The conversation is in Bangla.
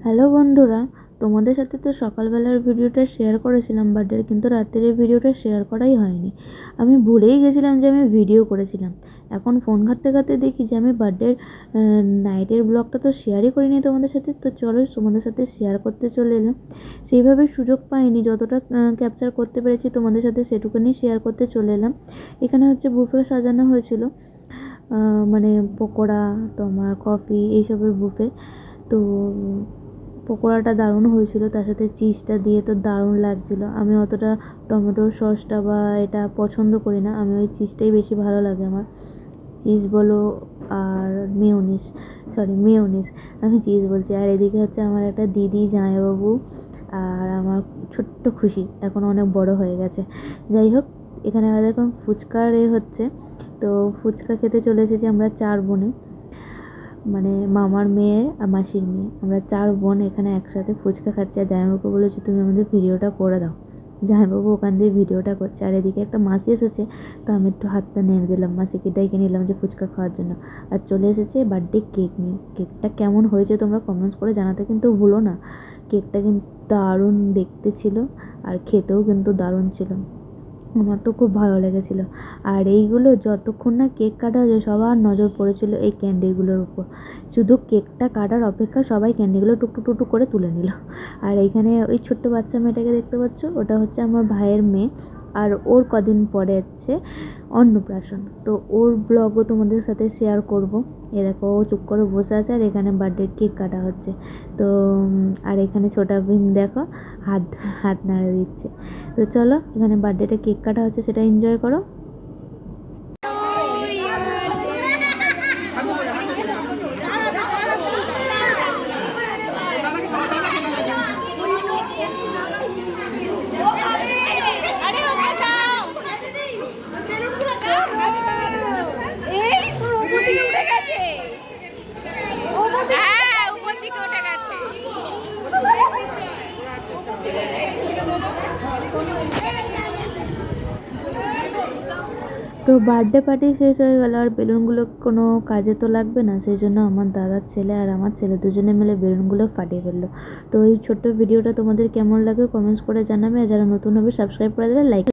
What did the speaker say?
হ্যালো বন্ধুরা, তোমাদের সাথে তো সকালবেলার ভিডিওটা শেয়ার করেছিলাম বার্থডের, কিন্তু রাত্রের ভিডিওটা শেয়ার করাই হয়নি। আমি ভুলেই গেছিলাম যে আমি ভিডিও করেছিলাম। এখন ফোন ঘাঁটতে ঘাঁটতে দেখি যে আমি বার্থডের নাইটের ব্লগটা তো শেয়ারই করিনি তোমাদের সাথে। তো চলো তোমাদের সাথে শেয়ার করতে চলে এলাম। সেইভাবে সুযোগ পাইনি, যতটা ক্যাপচার করতে পেরেছি তোমাদের সাথে সেটুকুনি শেয়ার করতে চলে এলাম। এখানে হচ্ছে বুফে সাজানো হয়েছিল, মানে পকোড়া, তোমার কফি, এইসবের বুফে। তো পকোড়াটা দারুণ হয়েছিল, তার সাথে চিজটা দিয়ে তো দারুণ লাগছিল। আমি অতটা টমেটো সসটা বা এটা পছন্দ করি না, আমি ওই চিজটাই বেশি ভালো লাগে আমার। চিজ বলো আর মেয়োনিজ, আমি চিজ বলছি। আর এদিকে হচ্ছে আমার একটা দিদি, জামাইবাবু, আর আমার ছোট্ট খুশি, এখন অনেক বড় হয়ে গেছে। যাই হোক, এখানে এখন ফুচকার হচ্ছে। তো ফুচকা খেতে চলে এসেছি আমরা 4 বোনে, মানে মামার মেয়ে আর মাসির মেয়ে, আমরা 4 বোন এখানে একসাথে ফুচকা খাচ্ছি। আর জামাইবাবুকে বলেছি তুমি আমাদের ভিডিওটা করে দাও। জামাইবাবু ওখান দিয়ে ভিডিওটা করছে। আর এদিকে একটা মাসি এসেছে, তো আমি একটু হাতটা নেড়ে দিলাম, মাসিকে ডেকে নিলাম যে ফুচকা খাওয়ার জন্য। আর চলে এসেছে বার্থডে কেক নিয়ে। কেকটা কেমন হয়েছে তোমরা কমেন্টস করে জানাতে কিন্তু ভুলো না। কেকটা কিন্তু দারুণ দেখতে ছিল, আর খেতেও কিন্তু দারুণ ছিল। আমার তো খুব ভালো লেগেছিলো। আর এইগুলো যতক্ষণ না কেক কাটা হয়েছে সবার নজর পড়েছিল এই ক্যান্ডিগুলোর উপর। শুধু কেকটা কাটার অপেক্ষা, সবাই ক্যান্ডিগুলো টুকটুক টুকটুক করে তুলে নিল। আর এইখানে ওই ছোট্ট বাচ্চা মেয়েটাকে দেখতে পাচ্ছ, ওটা হচ্ছে আমার ভাইয়ের মেয়ে। আর ওর কদিন পরে হচ্ছে অন্নপ্রাশন, তো ওর ব্লগও তোমাদের সাথে শেয়ার করব। এ দেখো, ও চুপ করে বসে আছে, আর এখানে বার্থডের কেক কাটা হচ্ছে। তো আর এখানে ছোটা ভীম দেখো হাত হাত নাড়া দিচ্ছে। তো চলো, এখানে বার্থডেটা কেক কাটা হচ্ছে, সেটা এনজয় করো। তো বার্থডে পার্টি শেষ হয়ে গেল, আর বেলুনগুলো কোনো কাজে তো লাগবে না, সেই জন্য আমার দাদার ছেলে আর আমার ছেলে দুজনে মিলে বেলুনগুলো ফাটিয়ে ফেললো। তো এই ছোট্ট ভিডিওটা তোমাদের কেমন লাগে কমেন্টস করে জানাবে। আর যারা নতুন হবে সাবস্ক্রাইব করে দেবে, লাইক